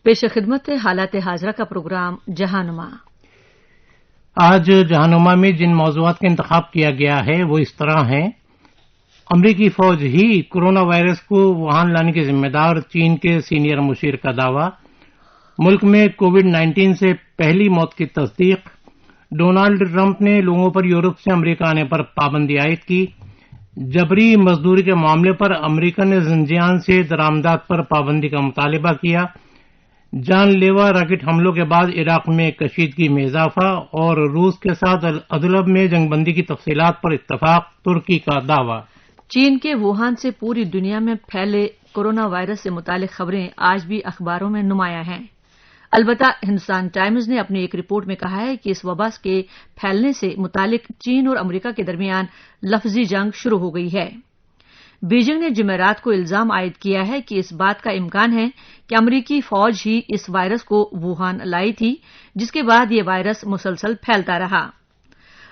पेश खिदमत है हालात हाजरा का प्रोग्राम जहानुमा। आज जहानुमा में जिन मौज़ूआत का इंतखाब किया गया है वो इस तरह हैं। अमरीकी फौज ही कोरोना वायरस को वुहान लाने के जिम्मेदार, चीन के सीनियर मुशीर का दावा। मुल्क में कोविड-19 से पहली मौत की तस्दीक। डोनाल्ड ट्रंप ने लोगों पर यूरोप से अमरीका आने पर पाबंदी आयद की। जबरी मजदूरी के मामले पर अमरीका ने जिंजियान से दरामदात पर पाबंदी का मुतालबा किया। जानलेवा रॉकेट हमलों के बाद इराक में कशीदगी में इजाफा और रूस के साथ अदलब में जंगबंदी की तफसीलात पर इत्तफाक, तुर्की का दावा। चीन के वुहान से पूरी दुनिया में फैले कोरोना वायरस से मुतालिक खबरें आज भी अखबारों में नुमाया हैं। अलबत्ता हिंदुस्तान टाइम्स ने अपनी एक रिपोर्ट में कहा है कि इस वबा के फैलने से मुतालिक चीन और अमरीका के दरमियान लफ्जी जंग शुरू हो गई है। बीजिंग ने जुमेरात को इल्जाम आयद किया है कि इस बात का इम्कान है कि अमरीकी फौज ही इस वायरस को वुहान लाई थी, जिसके बाद ये वायरस मुसलसल फैलता रहा।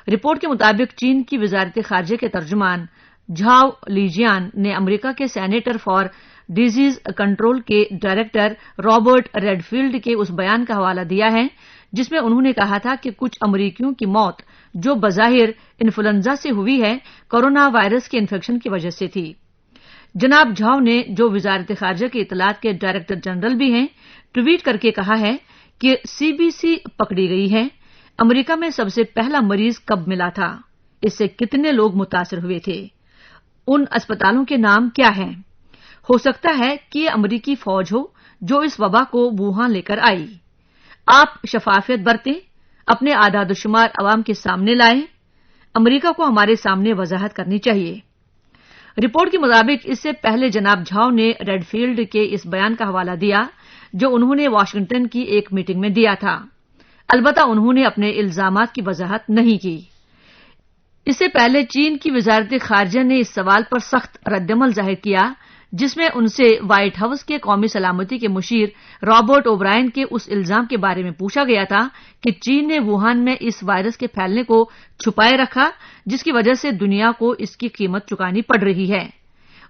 रिपोर्ट के मुताबिक चीन की वजारत खारजे के तर्जुमान झाओ लीजियान ने अमरीका के सेनेटर फॉर डिजीज कंट्रोल के डायरेक्टर रॉबर्ट रेडफील्ड के उस बयान का हवाला दिया है जिसमें उन्होंने कहा था कि कुछ अमरीकियों की मौत जो बज़ाहिर इन्फ्लुएंजा से हुई है, कोरोना वायरस के इन्फेक्शन की वजह से थी। जनाब झाओ ने, जो वजारत खारजा के इतलात के डायरेक्टर जनरल भी हैं, ट्वीट करके कहा है कि सीबीसी पकड़ी गई है। अमरीका में सबसे पहला मरीज कब मिला था, इससे कितने लोग मुतासर हुए थे, उन अस्पतालों के नाम क्या हैं। हो सकता है कि ये अमरीकी फौज हो जो इस वबा को वुहान लेकर आई। आप शफाफियत बरतें, अपने आदाद-ओ-शुमार अवाम के सामने लाएं। अमरीका को हमारे सामने वजाहत करनी चाहिए। रिपोर्ट के मुताबिक इससे पहले जनाब झाओ ने रेडफील्ड के इस बयान का हवाला दिया जो उन्होंने वाशिंगटन की एक मीटिंग में दिया था। अलबत्ता उन्होंने अपने इल्जामात की वजाहत नहीं की। इससे पहले चीन की वजारत खारजा ने इस सवाल पर सख्त रद्दमल जाहिर किया जिसमें उनसे व्हाइट हाउस के कौमी सलामती के मुशीर रॉबर्ट ओब्रायन के उस इल्जाम के बारे में पूछा गया था कि चीन ने वुहान में इस वायरस के फैलने को छुपाए रखा, जिसकी वजह से दुनिया को इसकी कीमत चुकानी पड़ रही है।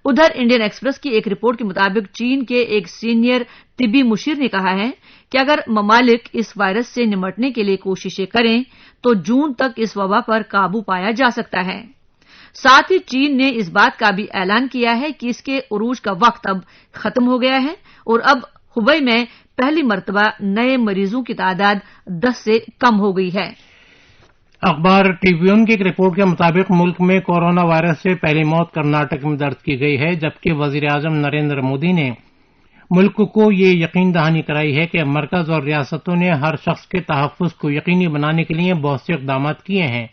उधर इंडियन एक्सप्रेस की एक रिपोर्ट के मुताबिक चीन के एक सीनियर तिब्बी मुशीर ने कहा है कि अगर ममालिक इस वायरस से निमटने के लिए कोशिशें करें तो जून तक इस वबा पर काबू पाया जा सकता है। साथ ही चीन ने इस बात का भी ऐलान किया है कि इसके उरूज का वक्त अब खत्म हो गया है और अब हुबई में पहली मर्तबा नए मरीजों की तादाद 10 से कम हो गई है। अखबार ट्रिब्यून की एक रिपोर्ट के मुताबिक मुल्क में कोरोना वायरस से पहली मौत कर्नाटक में दर्ज की गई है, जबकि वजीर आजम नरेंद्र मोदी ने मुल्क को ये यकीन दहानी कराई है कि मरकज और रियासतों ने हर शख्स के तहफ्फुज को यकीनी बनाने के लिए बहुत से इक़दाम किए हैं।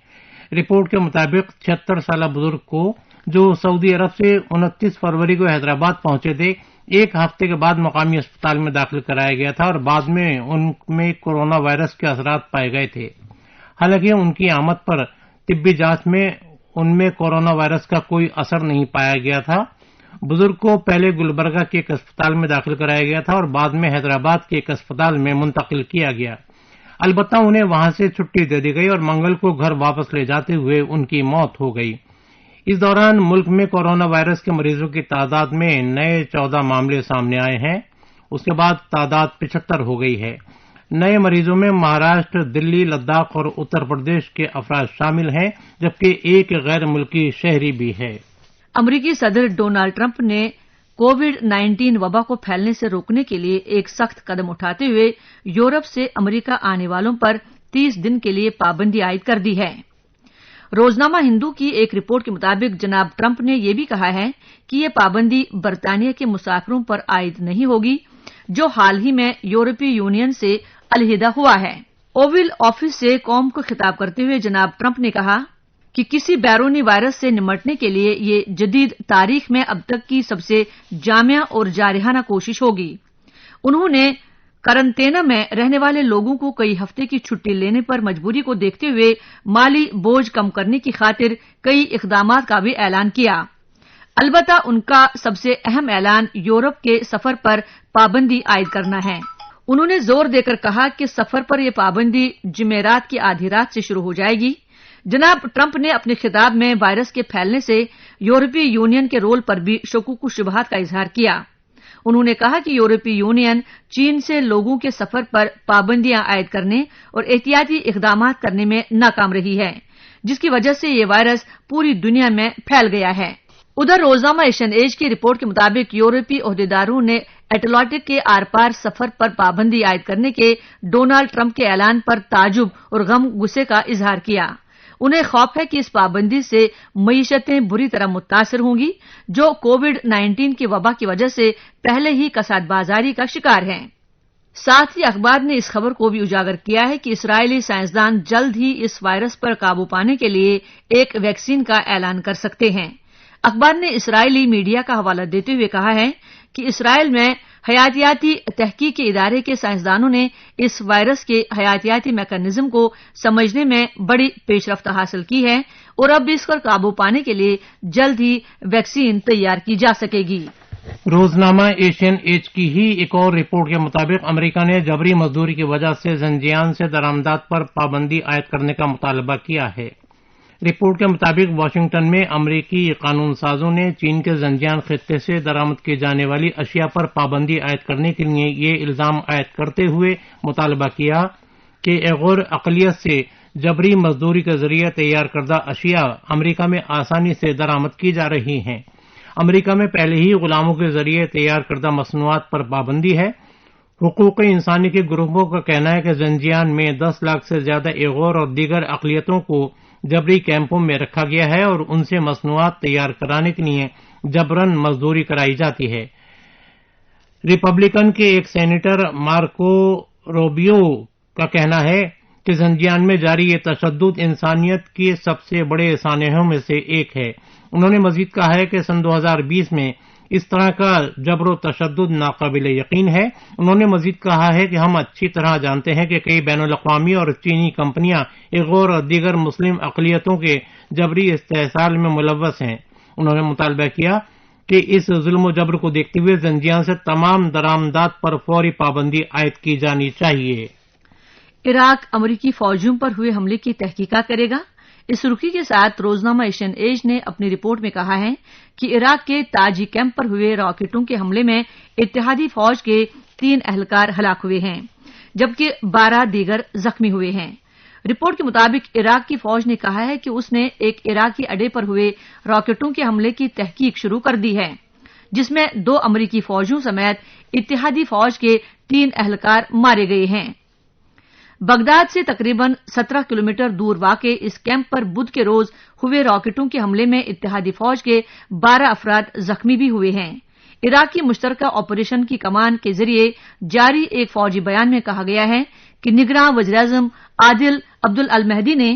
रिपोर्ट के मुताबिक 76 साल बुजुर्ग को, जो सऊदी अरब से 29 फरवरी को हैदराबाद पहुंचे थे, एक हफ्ते के बाद मकामी अस्पताल में दाखिल कराया गया था और बाद में उनमें कोरोना वायरस के असरात पाए गए थे। हालांकि उनकी आमद पर तिब्बी जांच में उनमें कोरोना वायरस का कोई असर नहीं पाया गया था। बुजुर्ग को पहले गुलबर्गा के एक अस्पताल में दाखिल कराया गया था और बाद में हैदराबाद के एक अस्पताल में मुंतकिल किया गया। अलबत्ता उन्हें वहां से छुट्टी दे दी गई और मंगल को घर वापस ले जाते हुए उनकी मौत हो गई। इस दौरान मुल्क में कोरोना वायरस के मरीजों की तादाद में नए 14 मामले सामने आए हैं। उसके बाद तादाद 75 हो गई है। नए मरीजों में महाराष्ट्र, दिल्ली, लद्दाख और उत्तर प्रदेश के अफराद शामिल हैं, जबकि एक गैर मुल्की शहरी भी है। अमरीकी सदर डोनाल्ड ट्रंप ने कोविड-19 वबा को फैलने से रोकने के लिए एक सख्त कदम उठाते हुए यूरोप से अमरीका आने वालों पर 30 दिन के लिए पाबंदी आयद कर दी है। रोजनामा हिंदू की एक रिपोर्ट के मुताबिक जनाब ट्रंप ने यह भी कहा है कि ये पाबंदी बरतानिया के मुसाफिरों पर आयद नहीं होगी जो हाल ही में यूरोपीय यूनियन से अलहिदा हुआ है। ओवल ऑफिस से कौम को खिताब करते हुए जनाब ट्रंप ने कहा कि किसी बैरूनी वायरस से निमटने के लिए ये जदीद तारीख में अब तक की सबसे जामिया और जारहाना कोशिश होगी। उन्होंने करंतेना में रहने वाले लोगों को कई हफ्ते की छुट्टी लेने पर मजबूरी को देखते हुए माली बोझ कम करने की खातिर कई इकदामात का भी ऐलान किया। अलबत्ता उनका सबसे अहम ऐलान यूरोप के सफर पर पाबंदी आयद करना है। उन्होंने जोर देकर कहा कि सफर पर यह पाबंदी जुमेरात की आधी रात से शुरू हो जाएगी। जनाब ट्रंप ने अपने खिताब में वायरस के फैलने से यूरोपीय यूनियन के रोल पर भी शकूक शुबहात का इजहार किया। انہوں نے کہا کہ یورپی یونین چین سے لوگوں کے سفر پر پابندیاں عائد کرنے اور احتیاطی اقدامات کرنے میں ناکام رہی ہے، جس کی وجہ سے یہ وائرس پوری دنیا میں پھیل گیا ہے۔ ادھر روزنامہ ایشین ایج کی رپورٹ کے مطابق یورپی عہدیداروں نے اٹلانٹک کے آر پار سفر پر پابندی عائد کرنے کے ڈونالڈ ٹرمپ کے اعلان پر تعجب اور غصے کا اظہار کیا۔ انہیں خوف ہے کہ اس پابندی سے معیشتیں بری طرح متاثر ہوں گی، جو کووڈ-19 کی وبا کی وجہ سے پہلے ہی کساد بازاری کا شکار ہیں۔ ساتھ ہی اخبار نے اس خبر کو بھی اجاگر کیا ہے کہ اسرائیلی سائنسدان جلد ہی اس وائرس پر قابو پانے کے لیے ایک ویکسین کا اعلان کر سکتے ہیں۔ اخبار نے اسرائیلی میڈیا کا حوالہ دیتے ہوئے کہا ہے کہ اسرائیل میں حیاتیاتی تحقیق کے ادارے کے سائنسدانوں نے اس وائرس کے حیاتیاتی میکانزم کو سمجھنے میں بڑی پیش رفت حاصل کی ہے اور اب اس پر قابو پانے کے لیے جلد ہی ویکسین تیار کی جا سکے گی۔ روزنامہ ایشین ایج کی ہی ایک اور رپورٹ کے مطابق امریکہ نے جبری مزدوری کی وجہ سے زنجیان سے درآمدات پر پابندی عائد کرنے کا مطالبہ کیا ہے۔ رپورٹ کے مطابق واشنگٹن میں امریکی قانون سازوں نے چین کے زنجیان خطے سے درآمد کی جانے والی اشیاء پر پابندی عائد کرنے کے لیے یہ الزام عائد کرتے ہوئے مطالبہ کیا کہ ایغور اقلیت سے جبری مزدوری کے ذریعے تیار کردہ اشیاء امریکہ میں آسانی سے درآمد کی جا رہی ہیں۔ امریکہ میں پہلے ہی غلاموں کے ذریعے تیار کردہ مصنوعات پر پابندی ہے۔ حقوق انسانی کے گروپوں کا کہنا ہے کہ زنجیان میں 10 لاکھ سے زیادہ ایغور اور دیگر اقلیتوں کو جبری کیمپوں میں رکھا گیا ہے اور ان سے مصنوعات تیار کرانے کے لیے جبراً مزدوری کرائی جاتی ہے۔ ریپبلکن کے ایک سینیٹر مارکو روبیو کا کہنا ہے کہ زنجیان میں جاری یہ تشدد انسانیت کے سب سے بڑے سانحوں میں سے ایک ہے۔ انہوں نے مزید کہا ہے کہ سن 2020 میں اس طرح کا جبر و تشدد ناقابل یقین ہے۔ انہوں نے مزید کہا ہے کہ ہم اچھی طرح جانتے ہیں کہ کئی بین الاقوامی اور چینی کمپنیاں ایغور اور دیگر مسلم اقلیتوں کے جبری استحصال میں ملوث ہیں۔ انہوں نے مطالبہ کیا کہ اس ظلم و جبر کو دیکھتے ہوئے زنجیان سے تمام درآمدات پر فوری پابندی عائد کی جانی چاہیے۔ عراق امریکی فوجیوں پر ہوئے حملے کی تحقیقات کرے گا۔ اس سرخی کے ساتھ روزنامہ ایشین ایج نے اپنی رپورٹ میں کہا ہے کہ عراق کے تاجی کیمپ پر ہوئے راکٹوں کے حملے میں اتحادی فوج کے 3 اہلکار ہلاک ہوئے ہیں، جبکہ 12 دیگر زخمی ہوئے ہیں۔ رپورٹ کے مطابق عراق کی فوج نے کہا ہے کہ اس نے ایک عراقی اڈے پر ہوئے راکٹوں کے حملے کی تحقیق شروع کر دی ہے، جس میں 2 امریکی فوجیوں سمیت اتحادی فوج کے 3 اہلکار مارے گئے ہیں۔ بغداد سے تقریباً 17 کلومیٹر دور واقع اس کیمپ پر بدھ کے روز ہوئے راکٹوں کے حملے میں اتحادی فوج کے 12 افراد زخمی بھی ہوئے ہیں۔ عراق کی مشترکہ آپریشن کی کمان کے ذریعے جاری ایک فوجی بیان میں کہا گیا ہے کہ نگراں وزیراعظم عادل عبدالمہدی نے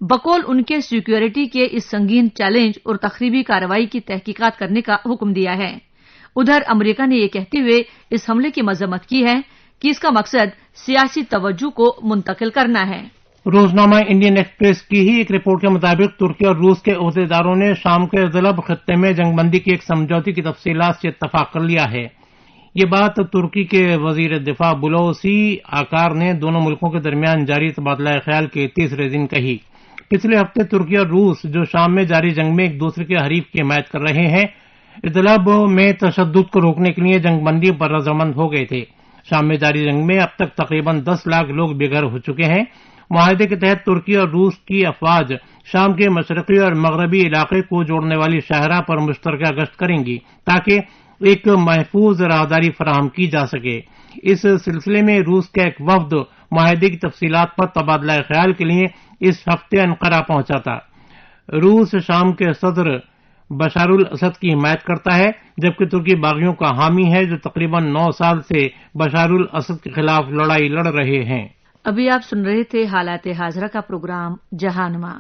بقول ان کے سیکیورٹی کے اس سنگین چیلنج اور تخریبی کارروائی کی تحقیقات کرنے کا حکم دیا ہے۔ ادھر امریکہ نے یہ کہتے ہوئے اس حملے کی مذمت کی ہے کہ اس کا مقصد سیاسی توجہ کو منتقل کرنا ہے۔ روزنامہ انڈین ایکسپریس کی ہی ایک رپورٹ کے مطابق ترکی اور روس کے عہدیداروں نے شام کے ادلب خطے میں جنگ بندی کی ایک سمجھوتے کی تفصیلات سے اتفاق کر لیا ہے۔ یہ بات ترکی کے وزیر دفاع بلوسی آکار نے دونوں ملکوں کے درمیان جاری تبادلہ خیال کے تیسرے دن کہی۔ پچھلے ہفتے ترکی اور روس جو شام میں جاری جنگ میں ایک دوسرے کے حریف کی حمایت کر رہے ہیں، ادلب میں تشدد کو روکنے کے لیے جنگ بندی پر رضامند ہو گئے تھے۔ شام میں جاری جنگ میں اب تک تقریباً 10 لاکھ لوگ بے گھر ہو چکے ہیں۔ معاہدے کے تحت ترکی اور روس کی افواج شام کے مشرقی اور مغربی علاقے کو جوڑنے والی شاہراہ پر مشترکہ گشت کریں گی تاکہ ایک محفوظ راہداری فراہم کی جا سکے۔ اس سلسلے میں روس کا ایک وفد معاہدے کی تفصیلات پر تبادلہ خیال کے لیے اس ہفتے انقرہ پہنچا تھا۔ روس شام کے صدر بشار الاسد کی حمایت کرتا ہے، جبکہ ترکی باغیوں کا حامی ہے جو تقریباً 9 سال سے بشار الاسد کے خلاف لڑائی لڑ رہے ہیں۔ ابھی آپ سن رہے تھے حالات حاضرہ کا پروگرام جہانما۔